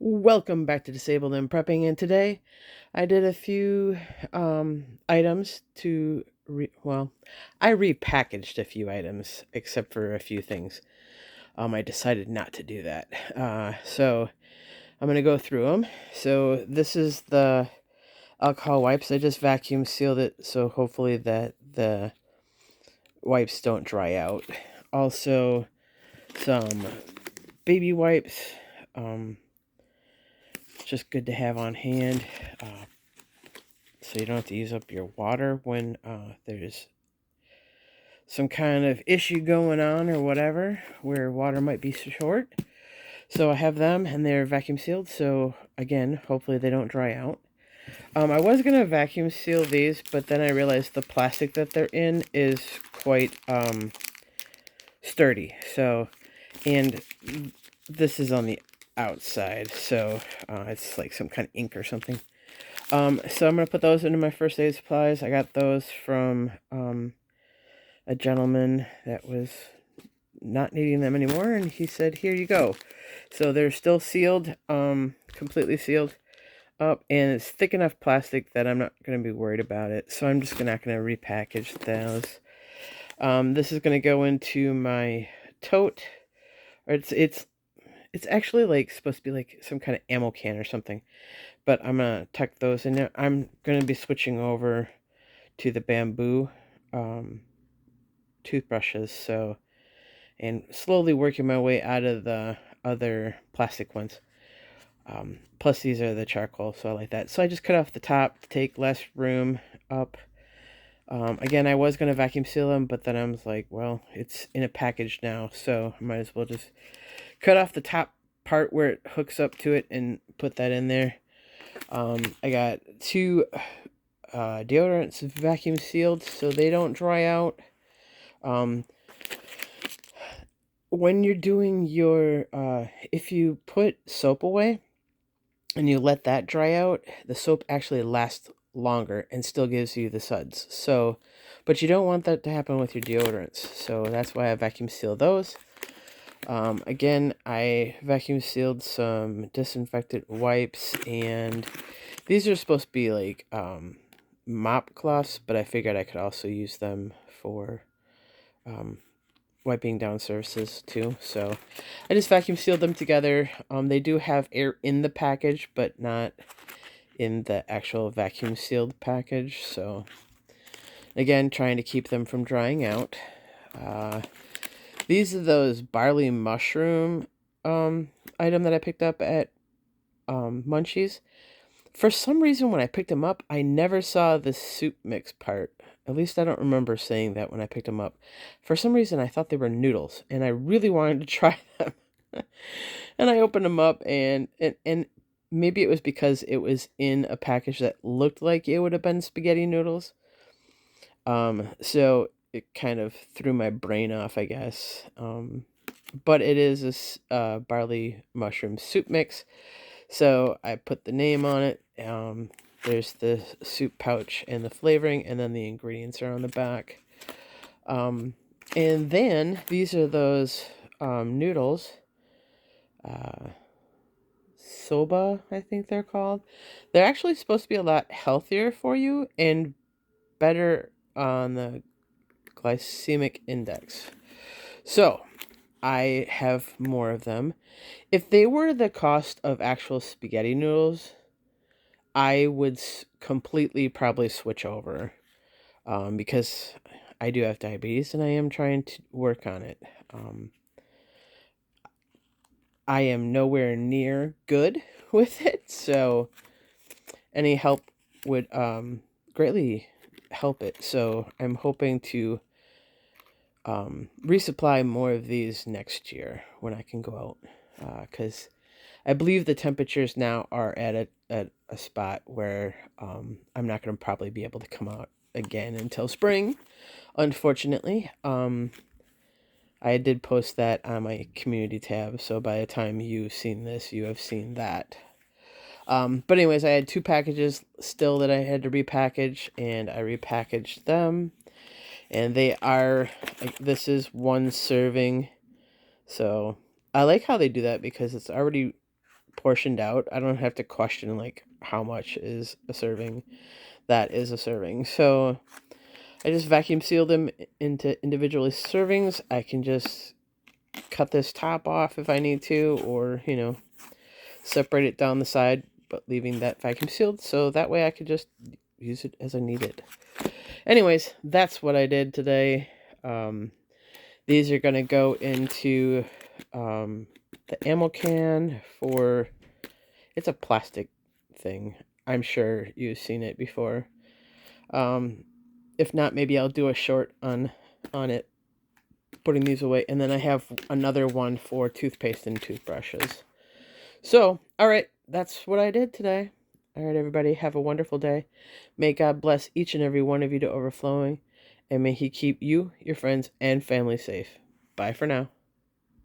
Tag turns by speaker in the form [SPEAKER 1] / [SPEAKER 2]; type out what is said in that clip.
[SPEAKER 1] Welcome back to Disabled and Prepping, and today I did a few items to I repackaged a few items except for a few things. I decided not to do that. So I'm going to go through them. So this is the alcohol wipes. I just vacuum sealed it, so hopefully that the wipes don't dry out. Also, some baby wipes. Just good to have on hand. So you don't have to use up your water when there's some kind of issue going on or whatever where water might be short. So I have them and they're vacuum sealed, so again, hopefully they don't dry out. I was going to vacuum seal these, but then I realized the plastic that they're in is quite sturdy. So, and this is on the outside, so it's like some kind of ink or something. So I'm going to put those into my first aid supplies. I got those from a gentleman that was not needing them anymore, and he said, here you go. So they're still sealed, completely sealed up, and it's thick enough plastic that I'm not going to be worried about it. So I'm just not going to repackage those. This is going to go into my tote. Or it's actually like supposed to be like some kind of ammo can or something. But I'm going to tuck those in there. I'm going to be switching over to the bamboo toothbrushes, so, and slowly working my way out of the other plastic ones. Plus these are the charcoal, so I like that. So I just cut off the top to take less room up. Again, I was going to vacuum seal them, but then I was like, well, it's in a package now, so I might as well just cut off the top part where it hooks up to it and put that in there. I got two deodorants vacuum sealed so they don't dry out. When you're doing your, if you put soap away and you let that dry out, the soap actually lasts longer and still gives you the suds. So, but you don't want that to happen with your deodorants. So that's why I vacuum seal those. Again, I vacuum sealed some disinfectant wipes, and these are supposed to be like mop cloths, but I figured I could also use them for wiping down surfaces too. So I just vacuum sealed them together. They do have air in the package, but not in the actual vacuum sealed package. So again, trying to keep them from drying out. These are those barley mushroom item that I picked up at Munchies. For some reason, when I picked them up, I never saw the soup mix part. At least I don't remember saying that when I picked them up. For some reason, I thought they were noodles, and I really wanted to try them. And I opened them up, and maybe it was because it was in a package that looked like it would have been spaghetti noodles. So it kind of threw my brain off, I guess. But it is a barley mushroom soup mix. So I put the name on it. There's the soup pouch and the flavoring, and then the ingredients are on the back. And then these are those noodles. Soba, I think they're called. They're actually supposed to be a lot healthier for you and better on the glycemic index. So I have more of them. If they were the cost of actual spaghetti noodles, I would completely probably switch over, because I do have diabetes and I am trying to work on it. I am nowhere near good with it, so any help would greatly help it. So I'm hoping to resupply more of these next year when I can go out, because I believe the temperatures now are at a spot where I'm not going to probably be able to come out again until spring, unfortunately. I did post that on my community tab, so by the time you've seen this, you have seen that. But anyways, I had two packages still that I had to repackage, and I repackaged them. And they are, this is one serving. So I like how they do that because it's already portioned out. I don't have to question like how much is a serving. That is a serving. So I just vacuum seal them into individual servings. I can just cut this top off if I need to, or, you know, separate it down the side, but leaving that vacuum sealed. So that way I could just use it as I need it. Anyways, that's what I did today. These are going to go into the ammo can for, it's a plastic thing. I'm sure you've seen it before. If not, maybe I'll do a short on it, putting these away. And then I have another one for toothpaste and toothbrushes. So, all right, that's what I did today. All right, everybody, have a wonderful day. May God bless each and every one of you to overflowing, and may He keep you, your friends, and family safe. Bye for now.